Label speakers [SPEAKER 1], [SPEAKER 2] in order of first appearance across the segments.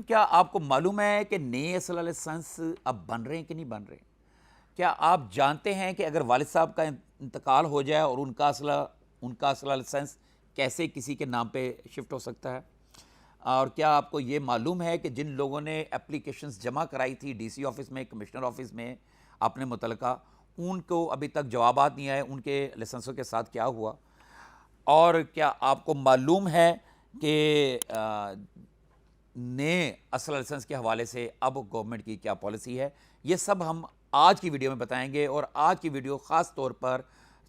[SPEAKER 1] کیا آپ کو معلوم ہے کہ نئے اسلحہ لائسنس اب بن رہے ہیں کہ نہیں بن رہے؟ کیا آپ جانتے ہیں کہ اگر والد صاحب کا انتقال ہو جائے اور ان کا اسلحہ لائسنس کیسے کسی کے نام پہ شفٹ ہو سکتا ہے؟ اور کیا آپ کو یہ معلوم ہے کہ جن لوگوں نے اپلیکیشنز جمع کرائی تھی ڈی سی آفس میں، کمشنر آفس میں اپنے متعلقہ، ان کو ابھی تک جوابات نہیں آئے ان کے لائسنسوں کے ساتھ کیا ہوا؟ اور کیا آپ کو معلوم ہے کہ نئے اسلحہ لائسنس کے حوالے سے اب گورنمنٹ کی کیا پالیسی ہے؟ یہ سب ہم آج کی ویڈیو میں بتائیں گے، اور آج کی ویڈیو خاص طور پر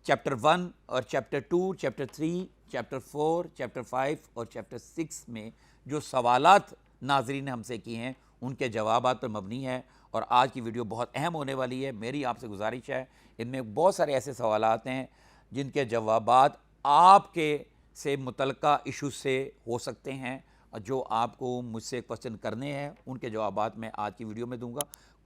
[SPEAKER 1] چیپٹر 1 اور چیپٹر 2، چیپٹر 3، چیپٹر 4، چیپٹر 5 اور چیپٹر 6 میں جو سوالات ناظرین نے ہم سے کی ہیں ان کے جوابات پر مبنی ہے، اور آج کی ویڈیو بہت اہم ہونے والی ہے۔ میری آپ سے گزارش ہے، ان میں بہت سارے ایسے سوالات ہیں جن کے جوابات آپ کے سے متعلقہ ایشوز سے ہو سکتے ہیں، جو آپ کو مجھ سے کوسچن کرنے ہیں ان کے جوابات میں آج کی ویڈیو میں دوں گا۔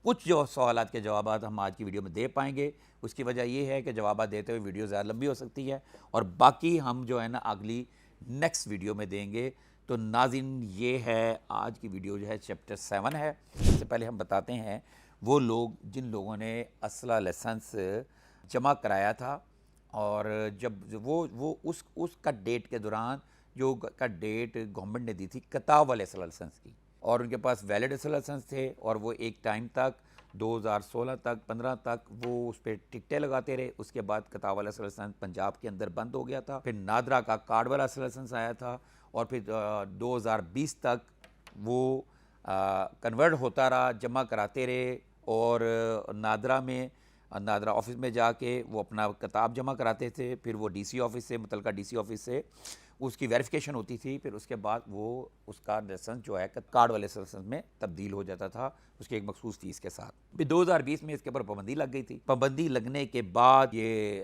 [SPEAKER 1] کچھ جو سوالات کے جوابات ہم آج کی ویڈیو میں دے پائیں گے، اس کی وجہ یہ ہے کہ جوابات دیتے ہوئے ویڈیو زیادہ لمبی ہو سکتی ہے، اور باقی ہم جو ہے نا اگلی نیکسٹ ویڈیو میں دیں گے۔ تو ناظرین یہ ہے آج کی ویڈیو جو ہے چیپٹر 7 ہے۔ اس سے پہلے ہم بتاتے ہیں وہ لوگ جن لوگوں نے اسلحہ لائسنس جمع کرایا تھا، اور جب وہ اس کا ڈیٹ کے دوران جو کا ڈیٹ گورنمنٹ نے دی تھی کتاب والے اسلحہ لائسنس کی، اور ان کے پاس ویلڈ اسلحہ لائسنس تھے، اور وہ ایک ٹائم تک 2016 تک 15 تک وہ اس پہ ٹکٹیں لگاتے رہے۔ اس کے بعد کتاب والا اسلحہ لائسنس پنجاب کے اندر بند ہو گیا تھا، پھر نادرا کا کارڈ والا اسلحہ لائسنس آیا تھا، اور پھر 2020 تک وہ کنورٹ ہوتا رہا، جمع کراتے رہے، اور نادرا آفس میں جا کے وہ اپنا کتاب جمع کراتے تھے، پھر وہ ڈی سی آفس سے متعلقہ ڈی سی آفس سے اس کی ویریفیکیشن ہوتی تھی، پھر اس کے بعد وہ اس کا لائسنس جو ہے کارڈ والے لائسنس میں تبدیل ہو جاتا تھا اس کی ایک مخصوص فیس کے ساتھ۔ پھر 2020 میں اس کے اوپر پابندی لگ گئی تھی۔ پابندی لگنے کے بعد یہ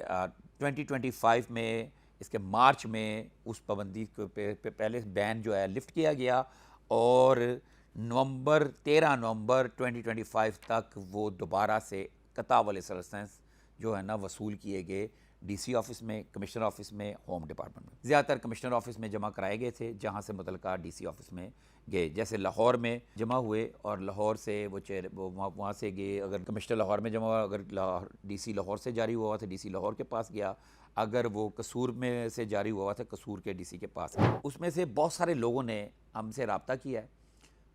[SPEAKER 1] 2025 میں اس کے مارچ میں اس پابندی پہ پہلے بین جو ہے لفٹ کیا گیا، اور 13 نومبر 2025 تک وہ دوبارہ سے کتاب والے لائسنس جو ہے نا وصول کیے گئے ڈی سی آفس میں، کمشنر آفس میں، ہوم ڈپارٹمنٹ میں۔ زیادہ تر کمشنر آفس میں جمع کرائے گئے تھے جہاں سے متعلقہ ڈی سی آفس میں گئے، جیسے لاہور میں جمع ہوئے اور لاہور سے وہ وہاں سے گئے، اگر کمشنر لاہور میں جمع ہوا، اگر ڈی سی لاہور سے جاری ہوا تو ڈی سی لاہور کے پاس گیا، اگر وہ قصور میں سے جاری ہوا تھا قصور کے ڈی سی کے پاس گیا۔ اس میں سے بہت سارے لوگوں نے ہم سے رابطہ کیا ہے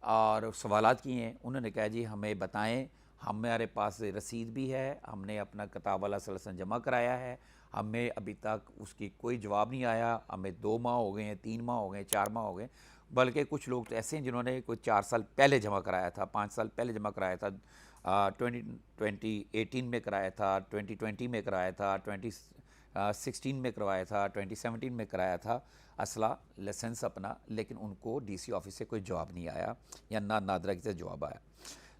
[SPEAKER 1] اور سوالات کیے ہیں، انہوں نے کہا جی ہمیں بتائیں، ہمارے پاس رسید بھی ہے، ہم نے اپنا کتاب والا لائسنس جمع کرایا ہے، ہمیں ابھی تک اس کی کوئی جواب نہیں آیا، ہمیں 2 ماہ ہو گئے ہیں، 3 ماہ ہو گئے ہیں، 4 ماہ ہو گئے، بلکہ کچھ لوگ تو ایسے ہیں جنہوں نے کوئی 4 سال پہلے جمع کرایا تھا، 5 سال پہلے جمع کرایا تھا، 2018 میں کرایا تھا، 2020 میں کرایا تھا، 2016 میں کروایا تھا، 2017 میں کرایا تھا اسلحہ لائسنس اپنا، لیکن ان کو ڈی سی آفس سے کوئی جواب نہیں آیا یا نہ نادرا کی سے جواب آیا۔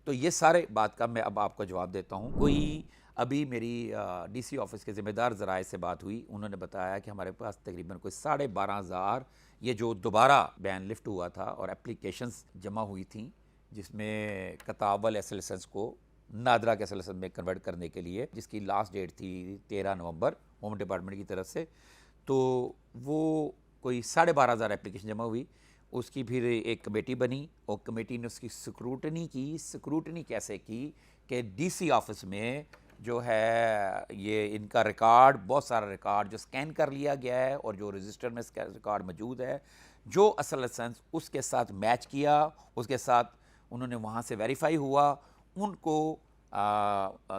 [SPEAKER 1] تو یہ سارے بات کا میں اب آپ کو جواب دیتا ہوں۔ کوئی ابھی میری ڈی سی آفس کے ذمہ دار ذرائع سے بات ہوئی، انہوں نے بتایا کہ ہمارے پاس تقریباً کوئی 12,500 یہ جو دوبارہ بین لفٹ ہوا تھا اور اپلیکیشنز جمع ہوئی تھیں جس میں کتاب والے لائسنس کو نادرا کے لائسنس میں کنورٹ کرنے کے لیے، جس کی لاسٹ ڈیٹ تھی 13 نومبر ہوم ڈپارٹمنٹ کی طرف سے، تو وہ کوئی 12,500 اپلیکیشن جمع ہوئی۔ اس کی پھر ایک کمیٹی بنی اور کمیٹی نے اس کی سکروٹنی کی۔ سکروٹنی کیسے کی کہ ڈی سی آفس میں جو ہے یہ ان کا ریکارڈ، بہت سارا ریکارڈ جو سکین کر لیا گیا ہے اور جو رجسٹر میں ریکارڈ موجود ہے، جو اصل لائسنس اس کے ساتھ میچ کیا، اس کے ساتھ انہوں نے وہاں سے ویریفائی ہوا، ان کو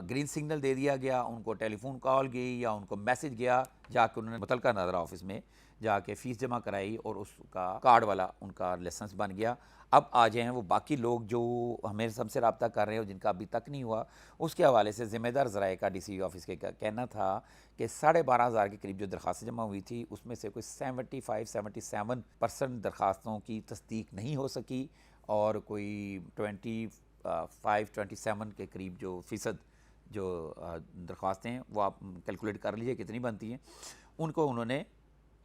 [SPEAKER 1] گرین سگنل دے دیا گیا، ان کو ٹیلی فون کال گئی یا ان کو میسج گیا، جا کے انہوں نے متعلقہ نادرا آفس میں جا کے فیس جمع کرائی اور اس کا کارڈ والا ان کا لائسنس بن گیا۔ اب آ جائیں وہ باقی لوگ جو ہمیں سب سے رابطہ کر رہے ہیں اور جن کا ابھی تک نہیں ہوا، اس کے حوالے سے ذمہ دار ذرائع کا ڈی سی آفس کے کہنا تھا کہ 12,500 کے قریب جو درخواستیں جمع ہوئی تھی اس میں سے کوئی 77% درخواستوں کی تصدیق نہیں ہو سکی، اور کوئی 27 کے قریب جو فیصد جو درخواستیں ہیں وہ آپ کیلکولیٹ کر لیجئے کتنی بنتی ہیں، ان کو انہوں نے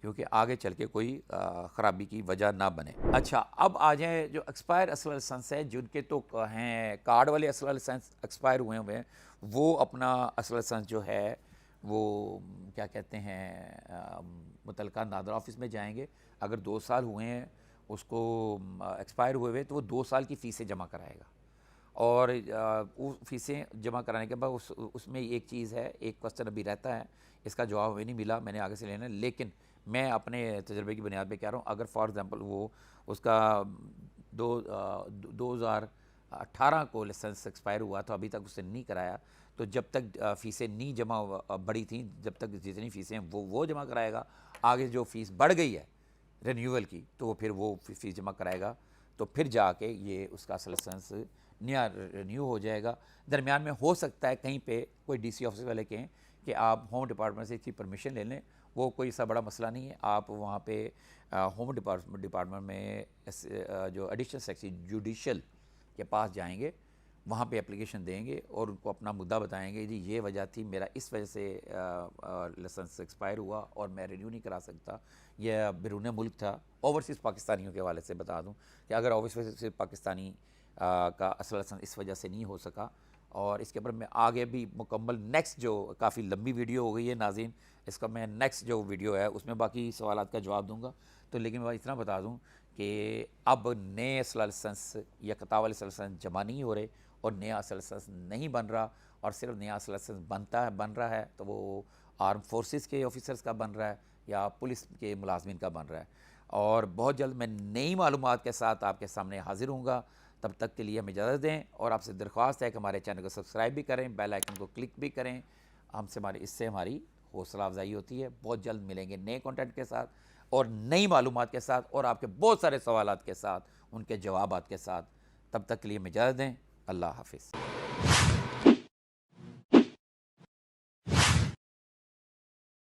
[SPEAKER 1] کیونکہ آگے چل کے کوئی خرابی کی وجہ نہ بنے۔ اچھا، اب آ جائیں جو ایکسپائر اصل لائسنس ہے، جن کے تو ہیں کارڈ والے اصل لائسنس ایکسپائر ہوئے ہیں، وہ اپنا اصل لائسنس جو ہے وہ کیا کہتے ہیں متعلقہ نادر آفس میں جائیں گے۔ اگر 2 سال ہوئے ہیں اس کو ایکسپائر ہوئے تو وہ 2 سال کی فیسیں جمع کرائے گا، اور وہ فیسیں جمع کرانے کے بعد اس میں ایک چیز ہے، ایک کوسچن ابھی رہتا ہے، اس کا جواب ہمیں نہیں ملا، میں نے آگے سے لینا ہے، لیکن میں اپنے تجربے کی بنیاد پہ کہہ رہا ہوں، اگر فار ایگزامپل وہ اس کا 2018 کو لائسنس ایکسپائر ہوا تو ابھی تک اس نے نہیں کرایا، تو جب تک فیسیں نہیں جمع بڑھی تھیں، جب تک جتنی فیسیں ہیں وہ جمع کرائے گا، آگے جو فیس بڑھ گئی ہے رینیول کی تو وہ پھر وہ فیس جمع کرائے گا، تو پھر جا کے یہ اس کا لائسنس نیا رینیو ہو جائے گا۔ درمیان میں ہو سکتا ہے کہیں پہ کوئی ڈی سی آفس والے کہیں کہ آپ ہوم ڈپارٹمنٹ سے اس کی پرمیشن لے لیں، وہ کوئی ایسا بڑا مسئلہ نہیں ہے، آپ وہاں پہ ہوم ڈپارٹمنٹ میں جو ایڈیشنل سیکشن جوڈیشل کے پاس جائیں گے، وہاں پہ اپلیکیشن دیں گے اور ان کو اپنا مدعا بتائیں گے، جی یہ وجہ تھی، میرا اس وجہ سے لائسنس ایکسپائر ہوا اور میں رینیو نہیں کرا سکتا، یہ بیرون ملک تھا۔ اوورسیز پاکستانیوں کے حوالے سے بتا دوں کہ اگر اوورسیز پاکستانی کا اصل لائسنس اس وجہ سے نہیں ہو سکا، اور اس کے اوپر میں آگے بھی مکمل نیکسٹ جو کافی لمبی ویڈیو ہو گئی ہے ناظرین، اس کا میں نیکسٹ جو ویڈیو ہے اس میں باقی سوالات کا جواب دوں گا، تو لیکن میں اتنا بتا دوں کہ اب نئے اصل لائسنس یا کتاب والے اصل لائسنس جمع نہیں ہو رہے، اور نیا اصل لائسنس نہیں بن رہا، اور صرف نیا اصل لائسنس بن رہا ہے تو وہ آرم فورسز کے آفیسرز کا بن رہا ہے یا پولیس کے ملازمین کا بن رہا ہے، اور بہت جلد میں نئی معلومات کے ساتھ آپ کے سامنے حاضر ہوں گا۔ تب تک کے لیے ہمیں اجازت دیں، اور آپ سے درخواست ہے کہ ہمارے چینل کو سبسکرائب بھی کریں، بیل آئیکن کو کلک بھی کریں، اس سے ہماری حوصلہ افزائی ہوتی ہے۔ بہت جلد ملیں گے نئے کنٹینٹ کے ساتھ اور نئی معلومات کے ساتھ، اور آپ کے بہت سارے سوالات کے ساتھ، ان کے جوابات کے ساتھ۔ تب تک کے لیے ہمیں اجازت دیں، اللہ حافظ۔